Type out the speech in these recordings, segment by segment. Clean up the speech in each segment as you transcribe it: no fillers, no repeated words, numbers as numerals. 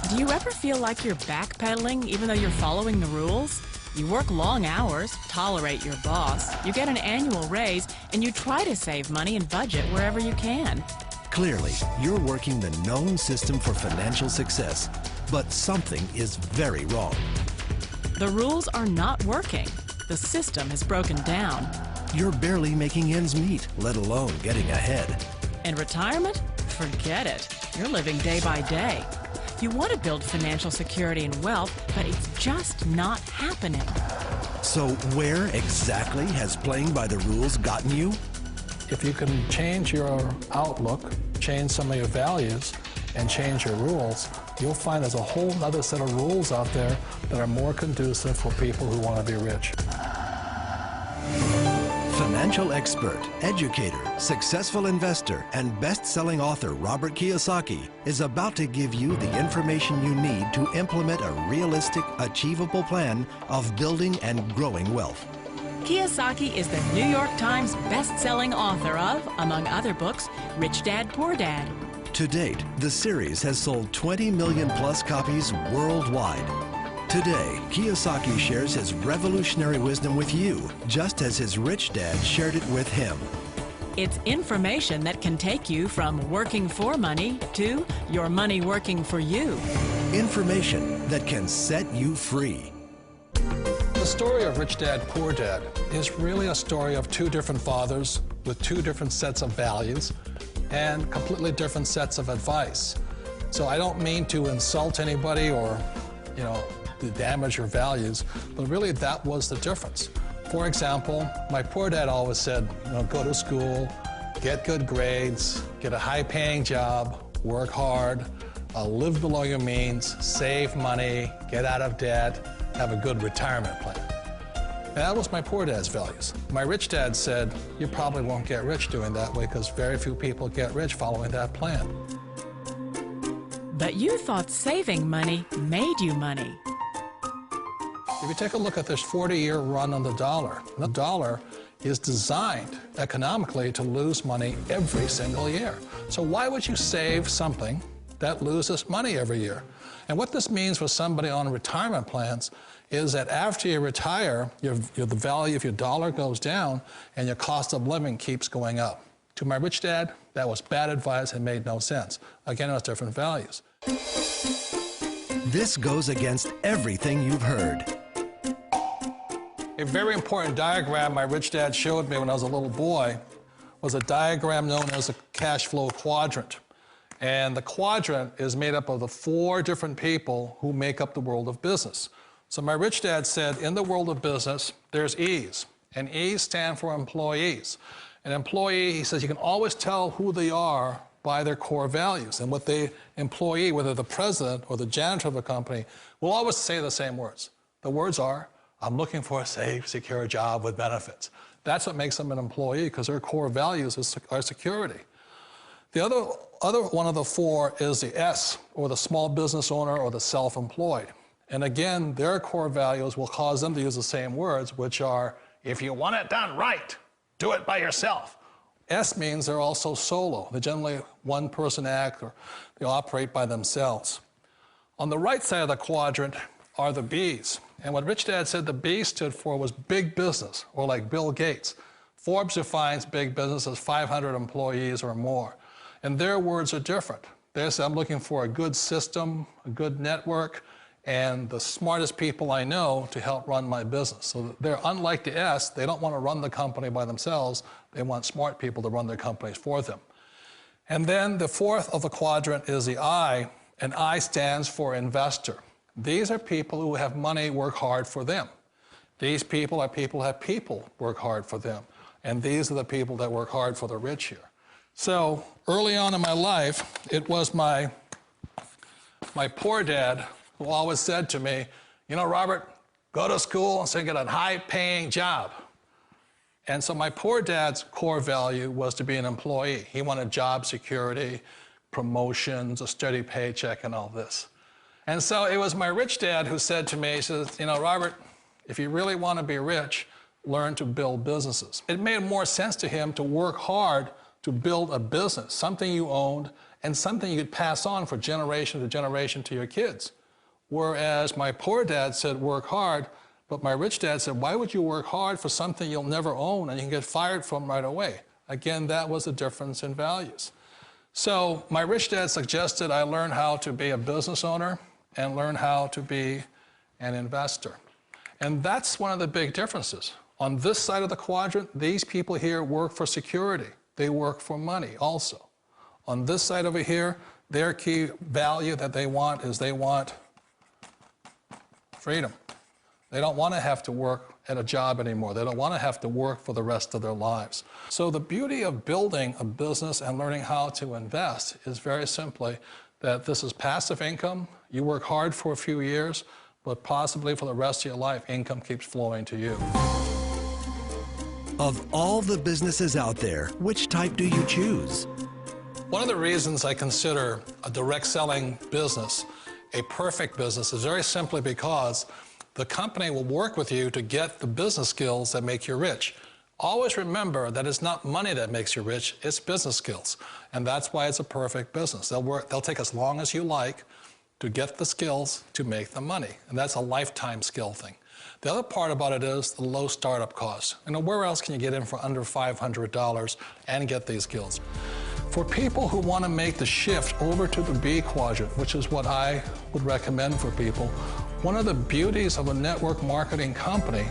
Do you ever feel like you're backpedaling even though you're following the rules? You work long hours, tolerate your boss, you get an annual raise, and you try to save money and budget wherever you can. Clearly, you're working the known system for financial success, but something is very wrong. The rules are not working. The system has broken down. You're barely making ends meet, let alone getting ahead. And retirement? Forget it. You're living day by day. You want to build financial security and wealth, but it's just not happening. So where exactly has playing by the rules gotten you? If you can change your outlook, change some of your values, and change your rules, you'll find there's a whole other set of rules out there that are more conducive for people who want to be rich. Financial expert, educator, successful investor, and best-selling author Robert Kiyosaki is about to give you the information you need to implement a realistic, achievable plan of building and growing wealth. Kiyosaki is the New York Times best-selling author of, among other books, Rich Dad, Poor Dad. To date, the series has sold 20 million plus copies worldwide. Today, Kiyosaki shares his revolutionary wisdom with you, just as his rich dad shared it with him. It's information that can take you from working for money to your money working for you. Information that can set you free. The story of Rich Dad, Poor Dad is really a story of two different fathers with two different sets of values and completely different sets of advice. So I don't mean to insult anybody or, to damage your values, but really that was the difference. For example, my poor dad always said, go to school, get good grades, get a high-paying job, work hard, live below your means, save money, get out of debt, have a good retirement plan. And that was my poor dad's values. My rich dad said, you probably won't get rich doing that way because very few people get rich following that plan. But you thought saving money made you money. If you take a look at this 40-year run on the dollar is designed economically to lose money every single year. So why would you save something that loses money every year? And what this means for somebody on retirement plans is that after you retire, the value of your dollar goes down and your cost of living keeps going up. To my rich dad, that was bad advice and made no sense. Again, it was different values. This goes against everything you've heard. A very important diagram my rich dad showed me when I was a little boy was a diagram known as a cash flow quadrant. And the quadrant is made up of the 4 different people who make up the world of business. So my rich dad said, in the world of business, there's E's, and E's stand for employees. An employee, he says, you can always tell who they are by their core values. And what the employee, whether the president or the janitor of a company, will always say the same words. The words are, I'm looking for a safe, secure job with benefits. That's what makes them an employee, because their core values are security. The other one of the 4 is the S, or the small business owner or the self-employed. And again, their core values will cause them to use the same words, which are, if you want it done right, do it by yourself. S means they're also solo. They're generally one-person act, or they operate by themselves. On the right side of the quadrant are the B's. And what Rich Dad said the B stood for was big business, or like Bill Gates. Forbes defines big business as 500 employees or more. And their words are different. They say, I'm looking for a good system, a good network, and the smartest people I know to help run my business. So they're unlike the S. They don't want to run the company by themselves. They want smart people to run their companies for them. And then the 4th of the quadrant is the I, and I stands for investor. These are people who have money work hard for them. These people are people who have people work hard for them. And these are the people that work hard for the rich here. So early on in my life, it was my poor dad who always said to me, Robert, go to school and so get a high-paying job. And so my poor dad's core value was to be an employee. He wanted job security, promotions, a steady paycheck, and all this. And so it was my rich dad who said to me, he says, Robert, if you really want to be rich, learn to build businesses. It made more sense to him to work hard to build a business, something you owned and something you could pass on for generation to generation to your kids. Whereas my poor dad said, work hard, but my rich dad said, why would you work hard for something you'll never own and you can get fired from right away? Again, that was a difference in values. So my rich dad suggested I learn how to be a business owner and learn how to be an investor. And that's one of the big differences. On this side of the quadrant, these people here work for security. They work for money also. On this side over here, their key value that they want is they want freedom. They don't want to have to work at a job anymore. They don't want to have to work for the rest of their lives. So the beauty of building a business and learning how to invest is very simply that this is passive income. You work hard for a few years, but possibly for the rest of your life, income keeps flowing to you. Of all the businesses out there, which type do you choose? One of the reasons I consider a direct selling business a perfect business is very simply because the company will work with you to get the business skills that make you rich. Always remember that it's not money that makes you rich, it's business skills. And that's why it's a perfect business. They'll take as long as you like to get the skills to make the money. And that's a lifetime skill thing. The other part about it is the low startup cost. Where else can you get in for under $500 and get these skills? For people who want to make the shift over to the B quadrant, which is what I would recommend for people, one of the beauties of a network marketing company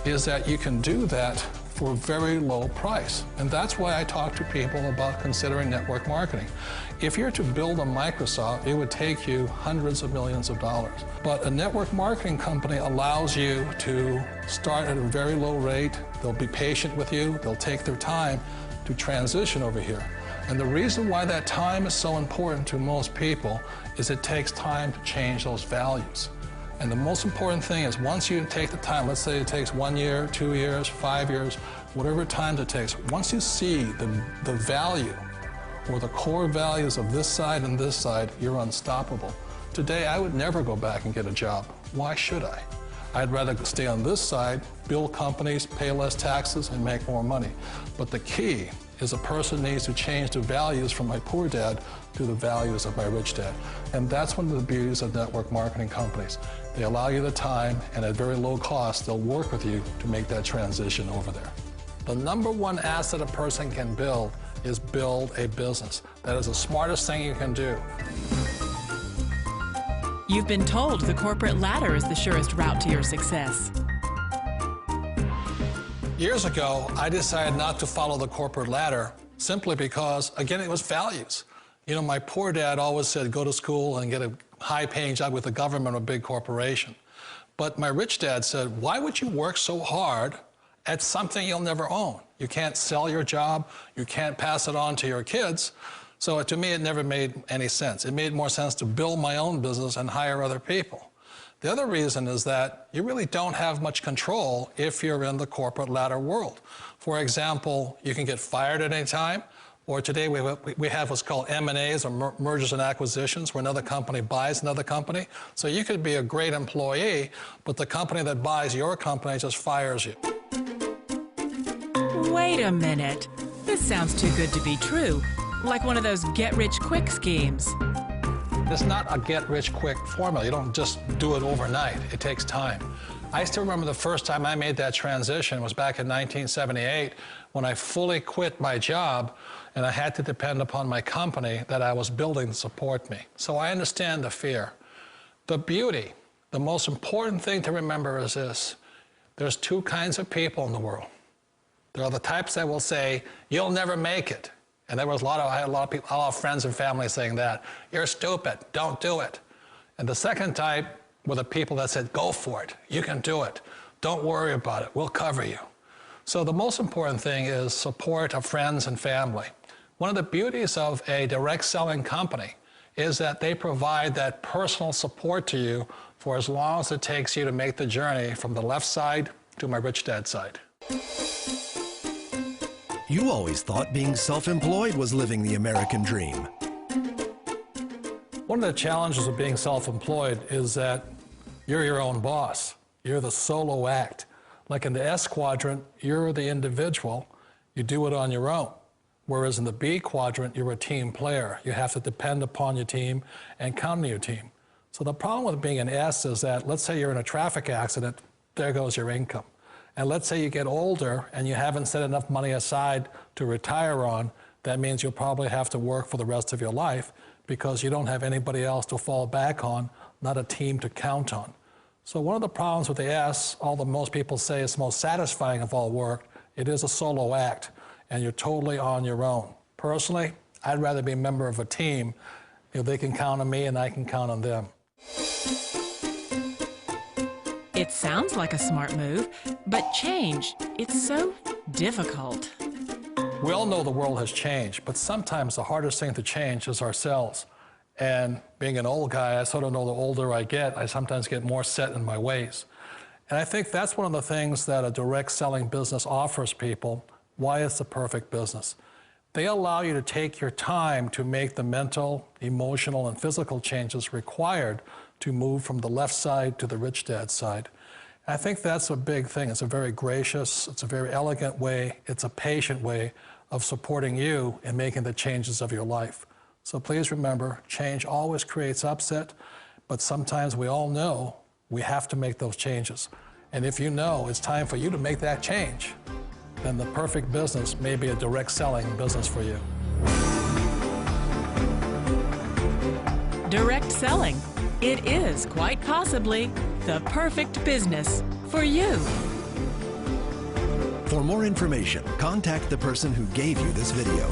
is that you can do that for a very low price. And that's why I talk to people about considering network marketing. If you're to build a Microsoft, it would take you hundreds of millions of dollars. But a network marketing company allows you to start at a very low rate. They'll be patient with you. They'll take their time to transition over here. And the reason why that time is so important to most people is it takes time to change those values. And the most important thing is once you take the time, let's say it takes 1 year, 2 years, 5 years, whatever time it takes, once you see the value or the core values of this side and this side, you're unstoppable. Today, I would never go back and get a job. Why should I? I'd rather stay on this side, build companies, pay less taxes, and make more money. But the key is a person needs to change the values from my poor dad to the values of my rich dad. And that's one of the beauties of network marketing companies. They allow you the time, and at very low cost, they'll work with you to make that transition over there. The number one asset a person can build is build a business. That is the smartest thing you can do. You've been told the corporate ladder is the surest route to your success. Years ago, I decided not to follow the corporate ladder simply because, again, it was values. My poor dad always said, go to school and get a high-paying job with the government or a big corporation. But my rich dad said, why would you work so hard at something you'll never own? You can't sell your job. You can't pass it on to your kids. So to me, it never made any sense. It made more sense to build my own business and hire other people. The other reason is that you really don't have much control if you're in the corporate ladder world. For example, you can get fired at any time, or today we have what's called M&As, or mergers and acquisitions, where another company buys another company. So you could be a great employee, but the company that buys your company just fires you. Wait a minute. This sounds too good to be true. Like one of those get-rich-quick schemes. It's not a get-rich-quick formula. You don't just do it overnight. It takes time. I still remember the first time I made that transition was back in 1978 when I fully quit my job and I had to depend upon my company that I was building to support me. So I understand the fear. The beauty, the most important thing to remember is this. There's two kinds of people in the world. There are the types that will say, you'll never make it. And I had a lot of people, a lot of friends and family saying that. You're stupid, don't do it. And the second type were the people that said, go for it, you can do it. Don't worry about it, we'll cover you. So the most important thing is support of friends and family. One of the beauties of a direct selling company is that they provide that personal support to you for as long as it takes you to make the journey from the left side to my rich dad side. You always thought being self-employed was living the American dream. One of the challenges of being self-employed is that you're your own boss. You're the solo act. Like in the S quadrant, you're the individual. You do it on your own. Whereas in the B quadrant, you're a team player. You have to depend upon your team and count on your team. So the problem with being an S is that, let's say you're in a traffic accident, there goes your income. And let's say you get older and you haven't set enough money aside to retire on, that means you'll probably have to work for the rest of your life because you don't have anybody else to fall back on, not a team to count on. So one of the problems with the S, although most people say it's the most satisfying of all work, it is a solo act, and you're totally on your own. Personally, I'd rather be a member of a team. They can count on me and I can count on them. It sounds like a smart move, but change, it's so difficult. We all know the world has changed, but sometimes the hardest thing to change is ourselves. And being an old guy, I sort of know the older I get, I sometimes get more set in my ways. And I think that's one of the things that a direct selling business offers people, why it's the perfect business. They allow you to take your time to make the mental, emotional, and physical changes required to move from the left side to the rich dad side. And I think that's a big thing. It's a very gracious, it's a very elegant way, it's a patient way of supporting you in making the changes of your life. So please remember, change always creates upset, but sometimes we all know we have to make those changes. And if you know it's time for you to make that change, then the perfect business may be a direct selling business for you. Direct selling. It is quite possibly the perfect business for you. For more information, contact the person who gave you this video.